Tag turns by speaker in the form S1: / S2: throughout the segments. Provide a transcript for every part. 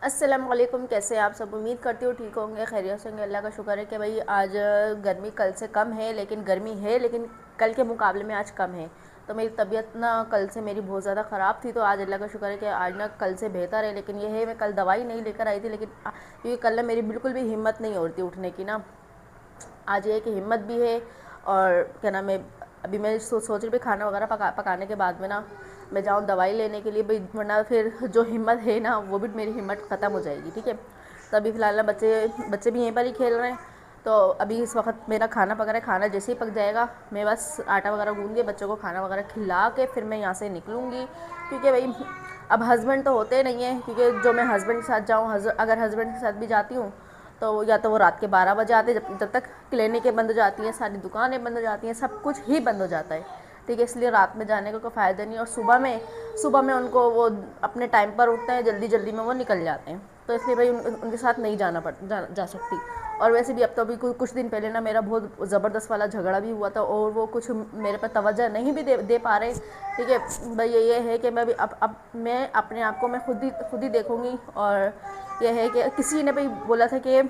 S1: अस्सलाम वालेकुम। कैसे हैं आप सब? उम्मीद करती हूँ ठीक होंगे, खैरियत से होंगे। अल्लाह का शुक्र है कि भाई आज गर्मी कल से कम है, लेकिन गर्मी है लेकिन कल के मुकाबले में आज कम है। तो मेरी तबीयत ना कल से मेरी बहुत ज़्यादा ख़राब थी, तो आज अल्लाह का शुक्र है कि आज ना कल से बेहतर है। लेकिन ये है, मैं कल दवाई नहीं लेकर आई थी, लेकिन क्योंकि कल ना मेरी बिल्कुल भी हिम्मत नहीं हो रही थी उठने की ना। आज ये है कि हिम्मत भी है। और क्या नाम है, अभी मैं सोच रही थी खाना वगैरह पकाने के बाद में ना मैं जाऊँ दवाई लेने के लिए भाई, वरना फिर जो हिम्मत है ना वो भी मेरी हिम्मत ख़त्म हो जाएगी। ठीक है, तो अभी फ़िलहाल ना बच्चे भी यहीं पर ही खेल रहे हैं। तो अभी इस वक्त मेरा खाना पक रहा है। खाना जैसे ही पक जाएगा मैं बस आटा वगैरह गूँध के बच्चों को खाना वगैरह खिला के फिर मैं यहाँ से निकलूँगी। क्योंकि भाई अब हस्बैंड तो होते नहीं हैं, क्योंकि जो मैं हस्बैंड के साथ जाऊँ, अगर हस्बैंड के साथ भी जाती हूँ तो या तो वो रात के 12 बजे आते, जब तक क्लिनिकें बंद हो जाती हैं, सारी दुकानें बंद हो जाती हैं, सब कुछ ही बंद हो जाता है। ठीक है, इसलिए रात में जाने का कोई फ़ायदा नहीं। और सुबह में उनको वो अपने टाइम पर उठते हैं, जल्दी जल्दी में वो निकल जाते हैं, तो इसलिए भाई उनके साथ नहीं जा सकती। और वैसे भी अब तो अभी कुछ दिन पहले ना मेरा बहुत ज़बरदस्त वाला झगड़ा भी हुआ था, और वो कुछ मेरे पर तवज्जो नहीं भी दे पा रहे। ठीक है भाई, ये है कि मैं भी अब मैं अपने आप को मैं खुद ही देखूँगी। और यह है कि किसी ने भाई बोला था कि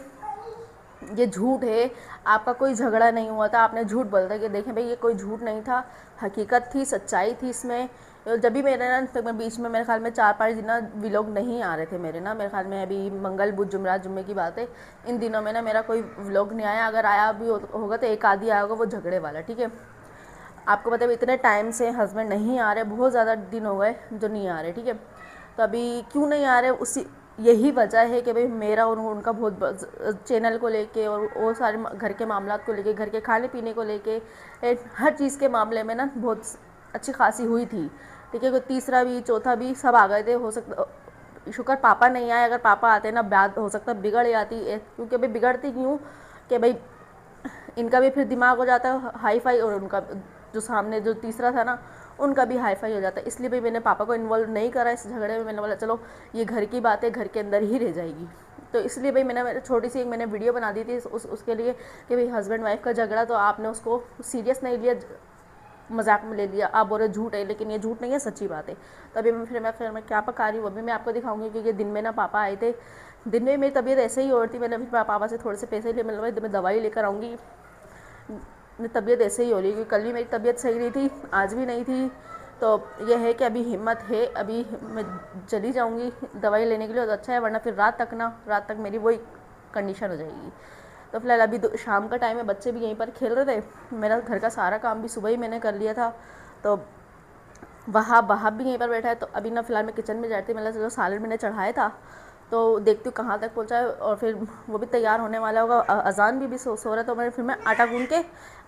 S1: ये झूठ है, आपका कोई झगड़ा नहीं हुआ था, आपने झूठ बोला था। कि देखें भाई, ये कोई झूठ नहीं था, हकीकत थी, सच्चाई थी इसमें। जब भी मेरे ना तक मैं बीच में मेरे ख्याल में 4-5 दिन ना व्लॉग नहीं आ रहे थे मेरे ना, मेरे ख्याल में अभी मंगल बुध जुमेरात जुम्मे की बात है, इन दिनों में ना मेरा कोई व्लॉग नहीं आया। अगर आया भी होगा तो एक आधी आया होगा, वो झगड़े वाला। ठीक है, आपको पता है इतने टाइम से हस्बैंड नहीं आ रहे, बहुत ज़्यादा दिन हो गए जो नहीं आ रहे। ठीक है, तो अभी क्यों नहीं आ रहे, उसी यही वजह है कि भाई मेरा और उनका बहुत चैनल को लेके और सारे घर के मामलात को लेके, घर के खाने पीने को लेके, हर चीज़ के मामले में ना बहुत अच्छी खासी हुई थी। ठीक है, कोई तीसरा भी चौथा भी सब आ गए थे। हो सकता शुक्र पापा नहीं आए, अगर पापा आते ना बात हो सकता बिगड़ जाती। क्योंकि भाई बिगड़ती क्यों कि भाई इनका भी फिर दिमाग हो जाता है हाई फाई, और उनका जो सामने जो तीसरा था ना उनका भी हाई फाई हो जाता है। इसलिए भी मैंने पापा को इन्वॉल्व नहीं करा इस झगड़े में। मैंने बोला चलो ये घर की बात है, घर के अंदर ही रह जाएगी। तो इसलिए भाई मैंने छोटी सी एक मैंने वीडियो बना दी थी उसके लिए कि भाई हस्बैंड वाइफ का झगड़ा, तो आपने उसको सीरियस नहीं लिया, मजाक में ले लिया। आप बोल रहे झूठ है, लेकिन ये झूठ नहीं है, सच्ची बात है। तो अभी मैं क्या पका रही हूँ वो भी मैं आपको दिखाऊंगी। क्योंकि दिन में ना पापा आए थे, दिन में मेरी तबीयत ऐसे ही हो रही थी। मैंने फिर पापा से थोड़े से पैसे लिए, मैं दवाई लेकर आऊँगी। मेरी तबीयत ऐसे ही हो रही है, क्योंकि कल भी मेरी तबीयत सही नहीं थी, आज भी नहीं थी। तो यह है कि अभी हिम्मत है, अभी मैं चली जाऊंगी दवाई लेने के लिए, तो अच्छा है, वरना फिर रात तक मेरी वही कंडीशन हो जाएगी। तो फिलहाल अभी शाम का टाइम है, बच्चे भी यहीं पर खेल रहे थे। मेरा घर का सारा काम भी सुबह ही मैंने कर लिया था। तो वहाँ भी यहीं पर बैठा है। तो अभी ना फिलहाल मैं किचन में जाती, मतलब जो सालन मैंने चढ़ाया था, तो देखती हूँ कहाँ तक पहुँचा है। और फिर वो भी तैयार होने वाला होगा, अजान भी सो रहा है। तो फिर मैं आटा गूँध के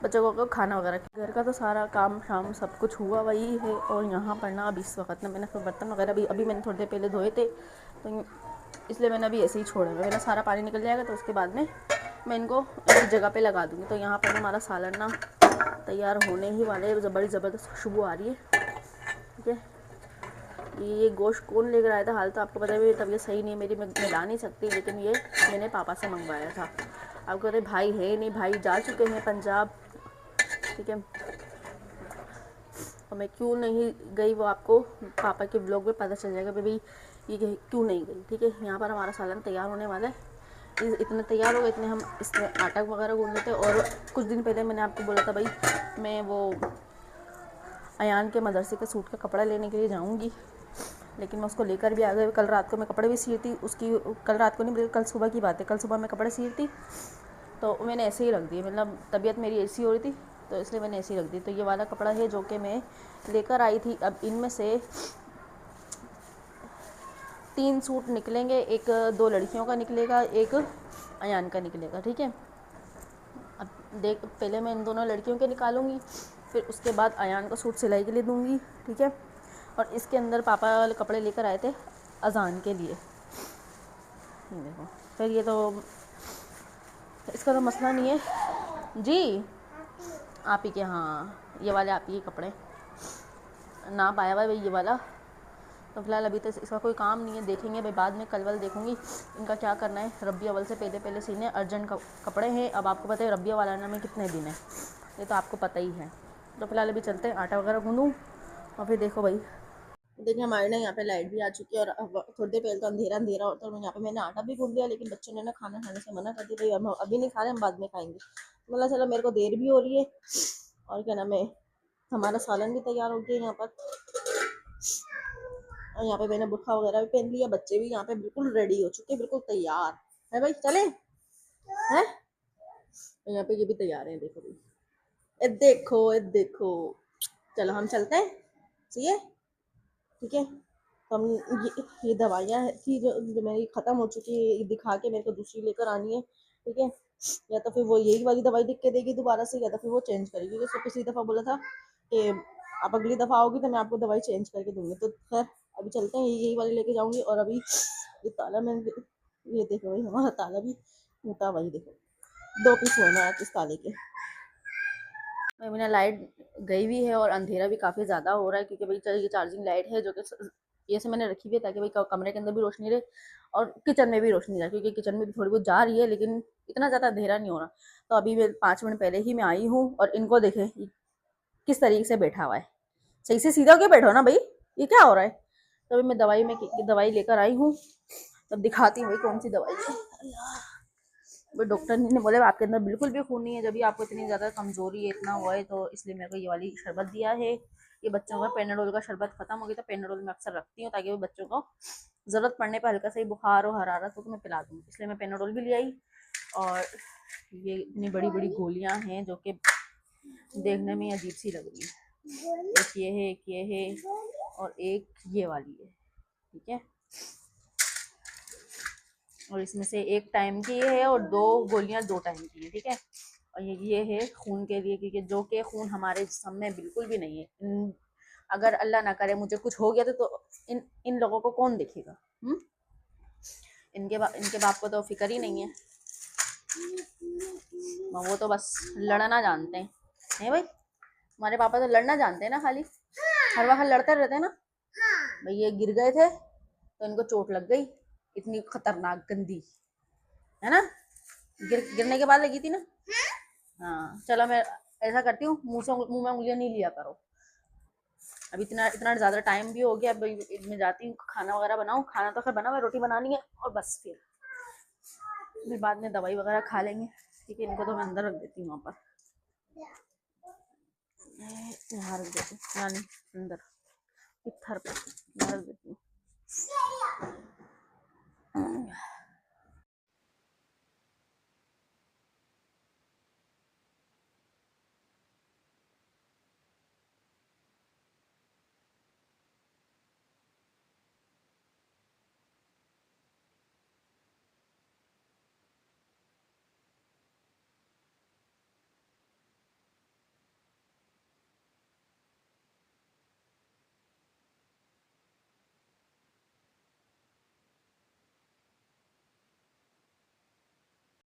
S1: बच्चों को खाना वगैरह, घर का तो सारा काम शाम सब कुछ हुआ वही है। और यहाँ पर ना अभी इस वक्त ना मैंने फिर बर्तन वगैरह भी अभी मैंने थोड़ी देर पहले धोए थे, तो इसलिए मैंने अभी ऐसे ही छोड़ा है। मेरा सारा पानी निकल जाएगा तो उसके बाद में मैं इनको एक जगह पे लगा दूँगी। तो यहाँ पर हमारा सालन ना तैयार होने ही वाले है, बड़ी ज़बरदस्त खुशबू आ रही है। ठीक है, ये गोश्त कौन लेकर आया था, हाल तो आपको पता है मेरी तबीयत सही नहीं है मेरी, मैं ला नहीं सकती, लेकिन ये मैंने पापा से मंगवाया था। आपको पता है भाई है नहीं, भाई जा चुके हैं पंजाब। ठीक है, और मैं क्यों नहीं गई वो आपको पापा के व्लॉग में पता चल जाएगा भाई ये क्यों नहीं गई। ठीक है, यहाँ पर हमारा सालन तैयार होने वाला है। इतने तैयार हो गए, इतने हम इसमें आटा वगैरह गूंद लेते। और कुछ दिन पहले मैंने आपको बोला था भाई मैं वो अयान के मदरसे के सूट का कपड़ा लेने के लिए जाऊँगी, लेकिन मैं उसको लेकर भी आ गई। कल रात को मैं कपड़े भी सी थी उसकी, कल रात को नहीं बल्कि कल सुबह की बात है, कल सुबह मैं कपड़े सी थी, तो मैंने ऐसे ही रख दिए। मतलब तबीयत मेरी ऐसी हो रही थी, तो इसलिए मैंने ऐसे ही रख दी। तो ये वाला कपड़ा है जो कि मैं लेकर आई थी। अब इनमें से 3 सूट निकलेंगे, एक 2 लड़कियों का निकलेगा, एक अयान का निकलेगा। ठीक है, अब पहले मैं इन दोनों लड़कियों के निकालूंगी, फिर उसके बाद अयान का सूट सिलाई के लिए दूंगी। ठीक है, और इसके अंदर पापा वाले कपड़े लेकर आए थे अजान के लिए। देखो फिर ये तो इसका तो मसला नहीं है जी, आप ही के, हाँ ये वाले आप ही के कपड़े ना पाया हुआ भाई ये वाला। तो फिलहाल अभी तो इसका कोई काम नहीं है, देखेंगे भाई बाद में, कल वाल देखूंगी इनका क्या करना है। रबी अव्वल से पहले सीने अर्जेंट कपड़े हैं। अब आपको पता है रबी अव्वल आने में कितने दिन है, ये तो आपको पता ही है। तो फिलहाल अभी चलते हैं, आटा वगैरह गूंदूँ और फिर देखो भाई देखिए हमारे ना यहाँ पे लाइट भी आ चुकी है और अब थोड़ी देर पहले तो अंधेरा अंधेरा होता है और यहाँ पे मैंने आटा भी गूंद लिया, लेकिन बच्चों ने ना खाना खाने से मना कर दिया, भाई हम अभी नहीं खा रहे, हम बाद में खाएंगे। बोला चलो मेरे को देर भी हो रही है और क्या नाम है, हमारा सालन भी तैयार हो गया यहाँ पर। और यहाँ पे मैंने बुर्खा वगैरह भी पहन लिया, बच्चे भी यहाँ पे बिल्कुल रेडी हो चुके हैं, बिल्कुल तैयार है भाई, चले हैं। यहाँ पे ये भी तैयार है, देखो भाई, ए देखो ए देखो। चलो हम चलते हैं, चाहिए, ठीक है। तो हम ये दवाइयाँ थी जो मेरी ख़त्म हो चुकी है, ये दिखा के मेरे को दूसरी लेकर आनी है, ठीक है। या तो फिर वो यही वाली दवाई लिख के देगी दोबारा से, या तो फिर वो चेंज करेगी, क्योंकि उसको पिछली दफ़ा बोला था कि आप अगली दफ़ा आओगी तो मैं आपको दवाई चेंज करके दूंगी। तो खैर अभी चलते हैं, यही वाली लेके जाऊंगी। और अभी ये ताला मैं, ये देखो भाई हमारा ताला भी टूटा, वही देखो 2 पीस होना है इस ताले के। अभी ना लाइट गई हुई है और अंधेरा भी काफ़ी ज़्यादा हो रहा है, क्योंकि भाई ये चार्जिंग लाइट है जो कि ये से मैंने रखी हुई है ताकि भाई कमरे के अंदर भी रोशनी रहे और किचन में भी रोशनी रहे, क्योंकि किचन में भी थोड़ी बहुत जा रही है लेकिन इतना ज़्यादा अंधेरा नहीं हो रहा। तो अभी 5 मिनट पहले ही मैं आई हूँ और इनको देखे किस तरीके से बैठा हुआ है, सही से सीधा होकर बैठो ना भाई, ये क्या हो रहा है। तो अभी मैं दवाई लेकर आई हूँ, तब दिखाती हूँ भाई कौन सी दवाई है। वो डॉक्टर ने बोले आपके अंदर बिल्कुल भी खून नहीं है, जब भी आपको इतनी ज़्यादा कमजोरी है, इतना हुआ है, तो इसलिए मेरे को ये वाली शरबत दिया है। ये बच्चों का पेनाडोल का शरबत खत्म हो गया, तो पेनाडोल मैं अक्सर रखती हूँ ताकि वो बच्चों को ज़रूरत पड़ने पर हल्का सा ही बुखार हो हरारत हो तो मैं पिला दूँ, इसलिए मैं पेनाडोल भी ले आई। और ये इतनी बड़ी बड़ी गोलियाँ हैं जो कि देखने में अजीब सी लग रही है। एक ये है और एक ये वाली है, ठीक है। और इसमें से एक टाइम की है और 2 गोलियां 2 टाइम की है, ठीक है। और ये है खून के लिए, क्योंकि जो कि खून हमारे जिस्म में बिल्कुल भी नहीं है। अगर अल्लाह ना करे मुझे कुछ हो गया तो इन इन लोगों को कौन देखेगा। इनके बाप को तो फिक्र ही नहीं है, वो तो बस लड़ना जानते हैं। नहीं भाई, हमारे पापा तो लड़ना जानते हैं ना, खाली हर वक्त लड़ते रहते हैं ना। भाई ये गिर गए थे तो इनको चोट लग गई, इतनी खतरनाक गंदी, है ना। गिरने के बाद लगी थी ना। हाँ चलो मैं ऐसा करती हूँ, मुंह में उंगलियां नहीं लिया करो। अब इतना इतना ज़्यादा टाइम भी हो गया, अब मैं जाती हूँ खाना वगैरह बनाऊँ, खाना तो खैर बना हुआ, रोटी बनानी है और बस फिर बाद में दवाई वगैरह खा लेंगे, ठीक है। इनको तो मैं अंदर रख देती हूँ, वहाँ पर यहाँ रख देती हूँ, यानी अंदर इधर पर यहाँ रख देती हूँ।